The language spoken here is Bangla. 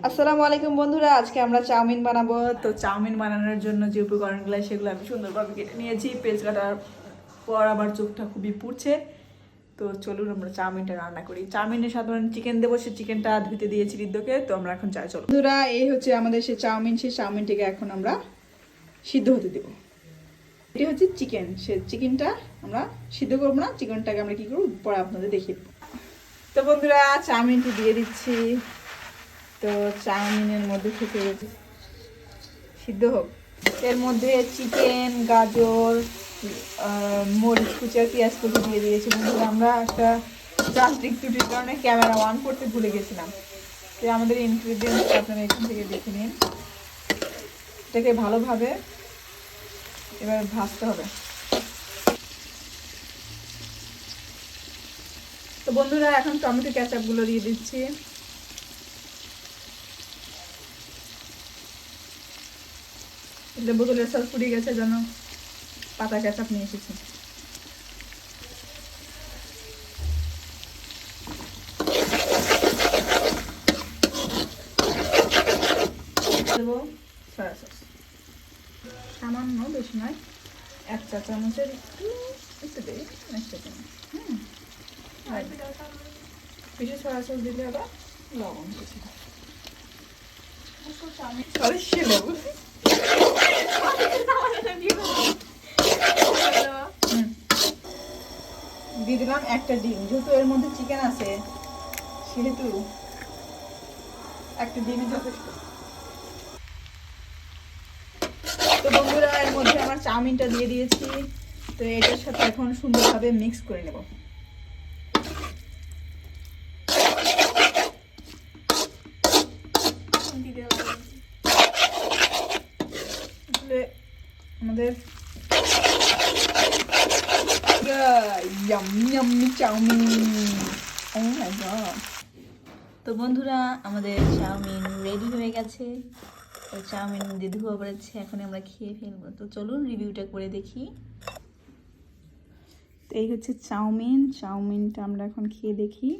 আসসালামু আলাইকুম বন্ধুরা, আজকে আমরা চাউমিন বানাবো। তো চাউমিন বানানোর জন্য যে উপকরণগুলো সেগুলো আমি সুন্দরভাবে কেটে নিয়েছি। পেঁয়াজ কাটার পর আবার চোখটা খুবই পুড়ছে। তো চলুন আমরা চাউমিনটা রান্না করি। চাউমিনের সাধারণ চিকেন দেবো, সে চিকেনটা ধুতে দিয়েছি রিদ্দকে। তো আমরা এখন চাই, চলো বন্ধুরা। এই হচ্ছে আমাদের সেই চাউমিনটিকে এখন আমরা সিদ্ধ হতে দেবো। এটি হচ্ছে চিকেন, সে চিকেনটা আমরা সিদ্ধ করবো না, চিকেনটাকে আমরা কি করবো পরে আপনাদের দেখিয়ে দেবো। তো বন্ধুরা, চাউমিনটি দিয়ে দিচ্ছি। তো চাউমিনের মধ্যে থেকে সিদ্ধ হোক, এর মধ্যে চিকেন, গাজর, মরিচ কুচি আর পেঁয়াজ কুচি দিয়ে দিয়েছি। বন্ধুরা, আমরা একটা যান্ত্রিক ত্রুটির কারণে ক্যামেরা অন করতে ভুলে গেছিলাম। তো আমাদের ইনগ্রিডিয়েন্টস আপনারা এখান থেকে দেখে নিন। এটাকে ভালোভাবে এবার ভাজতে হবে। তো বন্ধুরা, এখন টমেটো ক্যাচাপগুলো দিয়ে দিচ্ছি। বোতলের সস ফুরিয়ে গেছে, যেন পাতা ক্যাচাপ নিয়ে এসেছি। দেবো সয়া সস, সামান্য, বেশি নয়, 1 চা চামচের একটু দেই, 1 চা চামচ। বেশি সয়া সস দিলে আবার লবণ বেশি হয়। দিয়ে দিলাম একটা ডিম, যেহেতু এর মধ্যে চিকেন আছে সেহেতু একটা ডিমই যথেষ্ট। তো বন্ধুরা, এর মধ্যে আমার চাউমিনটা দিয়ে দিয়েছি। তো এটার সাথে এখন সুন্দরভাবে মিক্স করে নেব। আমাদের চাউমিন, ও মাই গড। তো বন্ধুরা, আমাদের চাউমিন রেডি হয়ে গেছে। তো চাউমিন দিয়ে ধোয়া পড়েছে, এখন আমরা খেয়ে ফেলবো। তো চলুন রিভিউটা করে দেখি। তো এই হচ্ছে চাউমিনটা আমরা এখন খেয়ে দেখি।